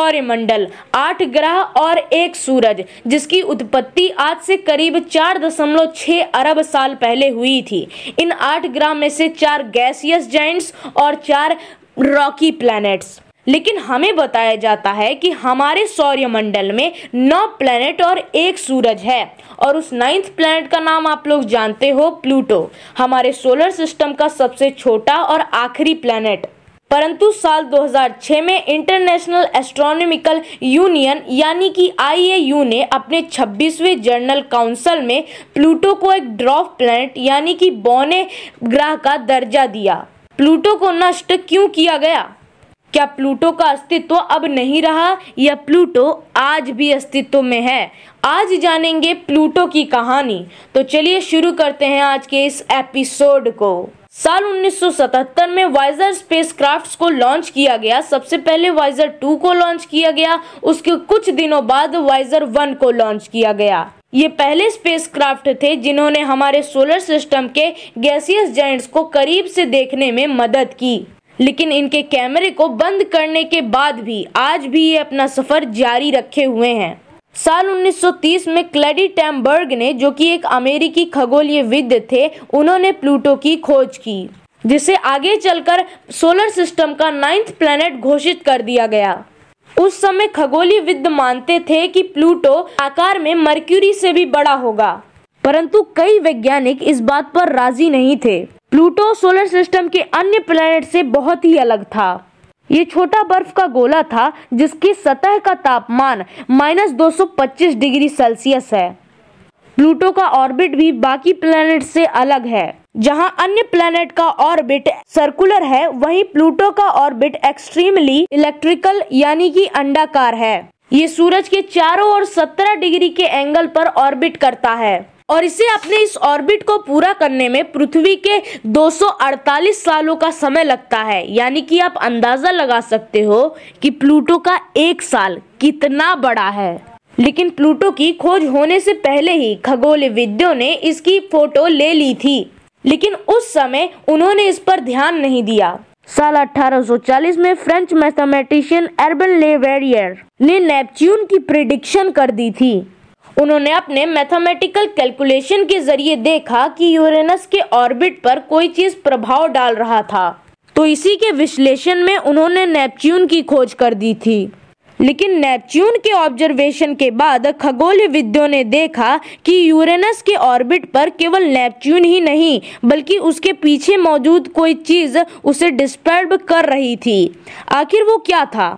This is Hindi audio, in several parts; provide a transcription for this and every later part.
सौरमंडल, 8 ग्रह और 1 सूरज, जिसकी उत्पत्ति आज से करीब 4.6 अरब साल पहले हुई थी। इन 8 ग्रह में से 4 गैसियस जाइंट्स और 4 रॉकी प्लैनेट्स। लेकिन हमें बताया जाता है कि हमारे सौरमंडल में 9 प्लैनेट और 1 सूरज है, और उस 9th प्लैनेट का नाम आप लोग जानते हो, प्लूटो, हमारे सोलर सिस्टम का सबसे छोटा और आखिरी प्लैनेट। परंतु साल 2006 में इंटरनेशनल एस्ट्रोनॉमिकल यूनियन यानी कि IAU ने अपने 26वें जर्नल काउंसिल में प्लूटो को एक ड्वार्फ प्लैनेट यानी कि बौने ग्रह का दर्जा दिया। प्लूटो को नष्ट क्यों किया गया? क्या प्लूटो का अस्तित्व अब नहीं रहा या प्लूटो आज भी अस्तित्व में है? आज जानेंगे प्लूटो की कहानी। तो चलिए शुरू करते हैं आज के इस एपिसोड को। साल 1977 में वाइजर स्पेसक्राफ्ट को लॉन्च किया गया। सबसे पहले वाइजर 2 को लॉन्च किया गया, उसके कुछ दिनों बाद वाइजर 1 को लॉन्च किया गया। ये पहले स्पेसक्राफ्ट थे जिन्होंने हमारे सोलर सिस्टम के गैसियस जायंट्स को करीब से देखने में मदद की। लेकिन इनके कैमरे को बंद करने के बाद भी आज भी ये अपना सफर जारी रखे हुए हैं। साल 1930 में क्लेडी टैमबर्ग ने, जो कि एक अमेरिकी खगोलीयविद थे, उन्होंने प्लूटो की खोज की, जिसे आगे चलकर सोलर सिस्टम का 9th प्लैनेट घोषित कर दिया गया। उस समय खगोलीयविद मानते थे कि प्लूटो आकार में मरक्यूरी से भी बड़ा होगा, परंतु कई वैज्ञानिक इस बात पर राजी नहीं थे। प्लूटो सोलर सिस्टम के अन्य प्लैनेट से बहुत ही अलग था। ये छोटा बर्फ का गोला था जिसकी सतह का तापमान -225 डिग्री सेल्सियस है। प्लूटो का ऑर्बिट भी बाकी प्लैनेट से अलग है। जहां अन्य प्लैनेट का ऑर्बिट सर्कुलर है, वहीं प्लूटो का ऑर्बिट एक्सट्रीमली इलेक्ट्रिकल यानी कि अंडाकार है। ये सूरज के चारों ओर 17 डिग्री के एंगल पर ऑर्बिट करता है, और इसे अपने इस ऑर्बिट को पूरा करने में पृथ्वी के 248 सालों का समय लगता है। यानी कि आप अंदाजा लगा सकते हो कि प्लूटो का 1 साल कितना बड़ा है। लेकिन प्लूटो की खोज होने से पहले ही खगोलविदों ने इसकी फोटो ले ली थी, लेकिन उस समय उन्होंने इस पर ध्यान नहीं दिया। साल 1840 में फ्रेंच मैथमेटिशियन एर्बन लेवेरियर ने नेपच्यून की प्रिडिक्शन कर दी थी। उन्होंने अपने मैथमेटिकल कैलकुलेशन के जरिए देखा कि यूरेनस के ऑर्बिट पर कोई चीज प्रभाव डाल रहा था, तो इसी के विश्लेषण में उन्होंने नेपच्यून की खोज कर दी थी। लेकिन नेपच्यून के ऑब्जर्वेशन के बाद खगोलविदों ने देखा कि यूरेनस के ऑर्बिट पर केवल नेपच्यून ही नहीं बल्कि उसके पीछे मौजूद कोई चीज उसे डिस्टर्ब कर रही थी। आखिर वो क्या था?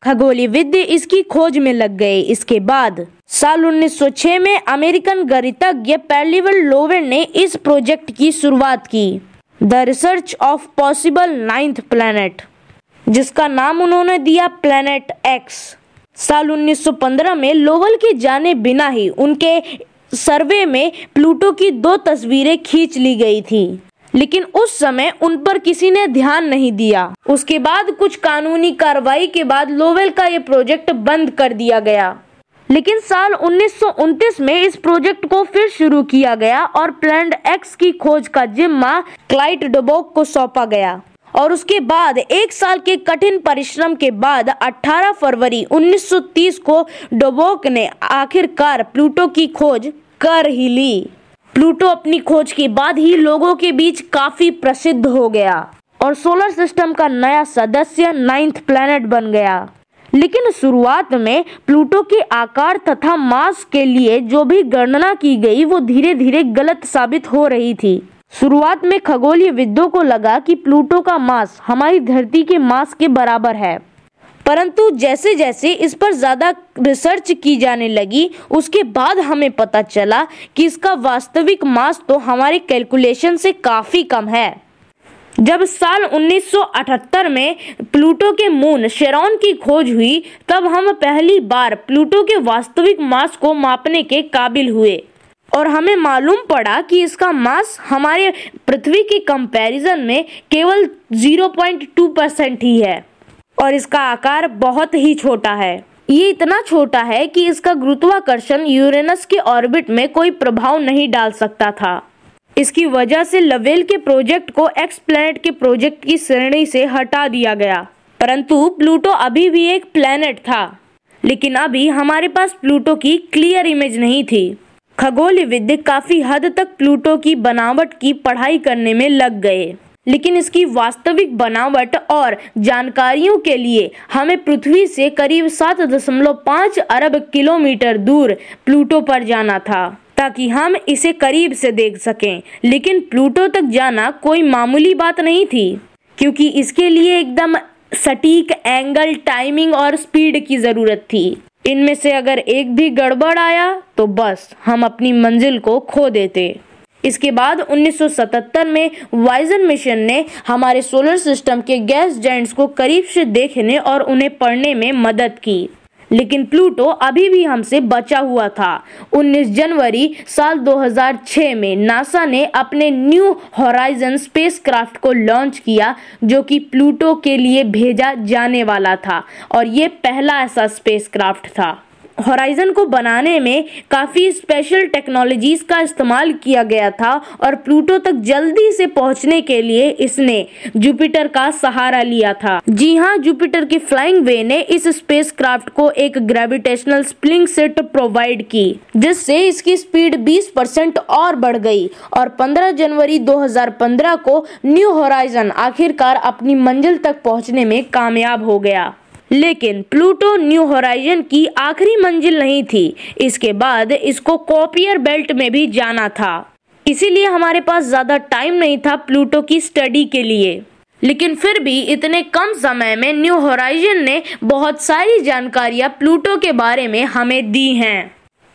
खगोलविद इसकी खोज में लग गए। इसके बाद साल 1906 में अमेरिकन गणितज्ञ पर्सिवल लोवेल ने इस प्रोजेक्ट की शुरुआत की, the research of possible 9th planet, जिसका नाम उन्होंने दिया प्लैनेट एक्स। साल 1915 में लोवेल के जाने बिना ही उनके सर्वे में प्लूटो की 2 तस्वीरें खींच ली गई थी, लेकिन उस समय उन पर किसी ने ध्यान नहीं दिया। उसके बाद कुछ कानूनी कार्रवाई के बाद लोवेल का ये प्रोजेक्ट बंद कर दिया गया। लेकिन साल 1929 में इस प्रोजेक्ट को फिर शुरू किया गया और प्लैनेट एक्स की खोज का जिम्मा क्लाइड डोबोक को सौंपा गया। और उसके बाद 1 साल के कठिन परिश्रम के बाद 18 फरवरी 1930 को डोबोक ने आखिरकार प्लूटो की खोज कर ही ली। प्लूटो अपनी खोज के बाद ही लोगों के बीच काफी प्रसिद्ध हो गया और सोलर सिस्टम का नया सदस्य 9th प्लैनेट बन गया। लेकिन शुरुआत में प्लूटो के आकार तथा मास के लिए जो भी गणना की गई वो धीरे धीरे गलत साबित हो रही थी। शुरुआत में खगोलीयविदों को लगा कि प्लूटो का मास हमारी धरती के मास के बराबर है, परंतु जैसे जैसे इस पर ज्यादा रिसर्च की जाने लगी, उसके बाद हमें पता चला कि इसका वास्तविक मास तो हमारे कैलकुलेशन से काफी कम है। जब साल 1978 में प्लूटो के मून शेरॉन की खोज हुई, तब हम पहली बार प्लूटो के वास्तविक मास को मापने के काबिल हुए और हमें मालूम पड़ा कि इसका मास हमारे पृथ्वी के कंपैरिजन में केवल 0.2% ही है और इसका आकार बहुत ही छोटा है। ये इतना छोटा है कि इसका गुरुत्वाकर्षण यूरेनस के ऑर्बिट में कोई प्रभाव नहीं डाल सकता था। इसकी वजह से लोवेल के प्रोजेक्ट को एक्स प्लैनेट के प्रोजेक्ट की श्रेणी से हटा दिया गया। परंतु प्लूटो अभी भी एक प्लैनेट था। लेकिन अभी हमारे पास प्लूटो की क्लियर इमेज नहीं थी। खगोलविद काफी हद तक प्लूटो की बनावट की पढ़ाई करने में लग गए, लेकिन इसकी वास्तविक बनावट और जानकारियों के लिए हमें पृथ्वी से करीब 7.5 अरब किलोमीटर दूर प्लूटो पर जाना था ताकि हम इसे करीब से देख सकें। लेकिन प्लूटो तक जाना कोई मामूली बात नहीं थी, क्योंकि इसके लिए एकदम सटीक एंगल, टाइमिंग और स्पीड की जरूरत थी। इनमें से अगर एक भी गड़बड़ आया तो बस हम अपनी मंजिल को खो देते। इसके बाद 1977 में वाइजन मिशन ने हमारे सोलर सिस्टम के गैस जायंट्स को करीब से देखने और उन्हें पढ़ने में मदद की। लेकिन प्लूटो अभी भी हमसे बचा हुआ था। 19 जनवरी साल 2006 में नासा ने अपने न्यू होराइजन स्पेसक्राफ्ट को लॉन्च किया, जो कि प्लूटो के लिए भेजा जाने वाला था और ये पहला ऐसा स्पेसक्राफ्ट था। होराइजन को बनाने में काफी स्पेशल टेक्नोलॉजीज का इस्तेमाल किया गया था और प्लूटो तक जल्दी से पहुंचने के लिए इसने जुपिटर का सहारा लिया था। जी हाँ, जुपिटर की फ्लाइंग वे ने इस स्पेसक्राफ्ट को एक ग्रेविटेशनल स्प्रिंग सेट प्रोवाइड की, जिससे इसकी स्पीड 20% और बढ़ गई और 15 जनवरी 2015 को न्यू होराइजन आखिरकार अपनी मंजिल तक पहुंचने में कामयाब हो गया। लेकिन प्लूटो न्यू होराइजन की आखिरी मंजिल नहीं थी। इसके बाद इसको कॉपियर बेल्ट में भी जाना था, इसीलिए हमारे पास ज्यादा टाइम नहीं था प्लूटो की स्टडी के लिए। लेकिन फिर भी इतने कम समय में न्यू होराइजन ने बहुत सारी जानकारियां प्लूटो के बारे में हमें दी हैं,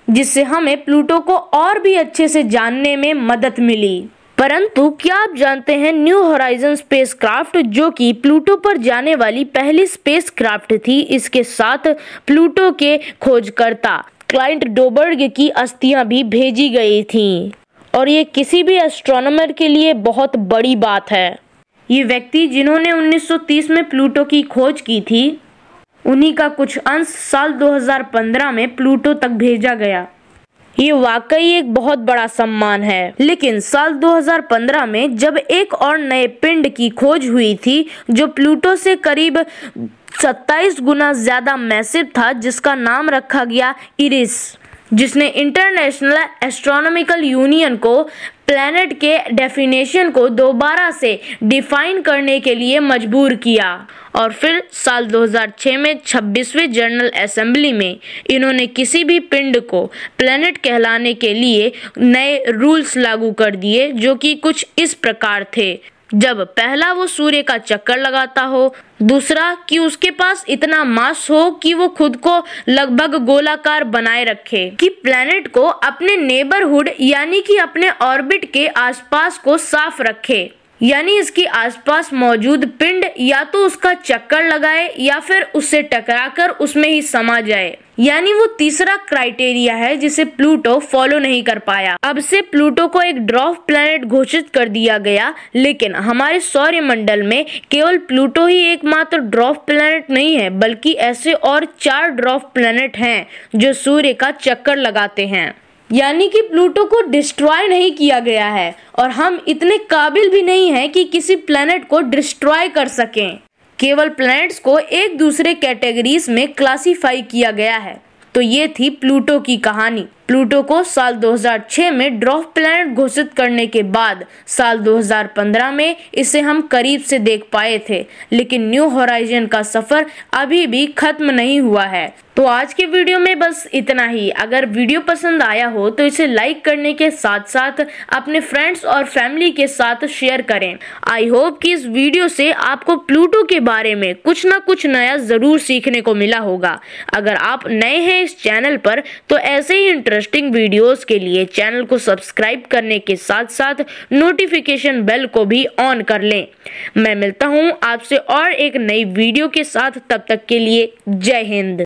जिससे हमें प्लूटो को और भी अच्छे से जानने में मदद मिली। परंतु क्या आप जानते हैं, न्यू होराइजन स्पेसक्राफ्ट, जो कि प्लूटो पर जाने वाली पहली स्पेसक्राफ्ट थी, इसके साथ प्लूटो के खोजकर्ता क्लाइंट डोबर्ग की अस्थियां भी भेजी गई थीं। और ये किसी भी एस्ट्रोनॉमर के लिए बहुत बड़ी बात है। ये व्यक्ति जिन्होंने 1930 में प्लूटो की खोज की थी, उन्हीं का कुछ अंश साल 2015 में प्लूटो तक भेजा गया। ये वाकई एक बहुत बड़ा सम्मान है। लेकिन साल 2015 में जब एक और नए पिंड की खोज हुई थी, जो प्लूटो से करीब 27 गुना ज्यादा मैसिव था, जिसका नाम रखा गया इरिस, जिसने इंटरनेशनल एस्ट्रोनॉमिकल यूनियन को प्लैनेट के डेफिनेशन को दोबारा से डिफाइन करने के लिए मजबूर किया। और फिर साल 2006 में 26वें जनरल असेंबली में इन्होंने किसी भी पिंड को प्लैनेट कहलाने के लिए नए रूल्स लागू कर दिए, जो कि कुछ इस प्रकार थे। जब पहला वो सूर्य का चक्कर लगाता हो, दूसरा कि उसके पास इतना मास हो कि वो खुद को लगभग गोलाकार बनाए रखे, कि प्लैनेट को अपने नेबरहुड यानी कि अपने ऑर्बिट के आसपास को साफ रखे, यानी इसके आसपास मौजूद पिंड या तो उसका चक्कर लगाए या फिर उससे टकराकर उसमें ही समा जाए। यानी वो तीसरा क्राइटेरिया है जिसे प्लूटो फॉलो नहीं कर पाया। अब से प्लूटो को एक ड्वार्फ प्लैनेट घोषित कर दिया गया, लेकिन हमारे सौरमंडल में केवल प्लूटो ही एकमात्र ड्वार्फ प्लैनेट नहीं है, बल्कि ऐसे और 4 ड्वार्फ प्लैनेट हैं जो सूर्य का चक्कर लगाते हैं। यानी कि प्लूटो को डिस्ट्रॉय नहीं किया गया है और हम इतने काबिल भी नहीं हैं कि किसी प्लैनेट को डिस्ट्रॉय कर सकें। केवल प्लैनेट्स को एक दूसरे कैटेगरीज में क्लासिफाई किया गया है। तो ये थी प्लूटो की कहानी। प्लूटो को साल 2006 में ड्वार्फ प्लैनेट घोषित करने के बाद साल 2015 में इसे हम करीब से देख पाए थे, लेकिन न्यू होराइजन का सफर अभी भी खत्म नहीं हुआ है। तो आज के वीडियो में बस इतना ही। अगर वीडियो पसंद आया हो तो इसे लाइक करने के साथ साथ अपने फ्रेंड्स और फैमिली के साथ शेयर करें। आई होप कि इस वीडियो से आपको प्लूटो के बारे में कुछ ना कुछ नया जरूर सीखने को मिला होगा। अगर आप नए हैं इस चैनल पर तो ऐसे ही इंटरेस्टिंग वीडियोस के लिए चैनल को सब्सक्राइब करने के साथ साथ नोटिफिकेशन बेल को भी ऑन कर लें। मैं मिलता हूं आपसे और एक नई वीडियो के साथ, तब तक के लिए जय हिंद।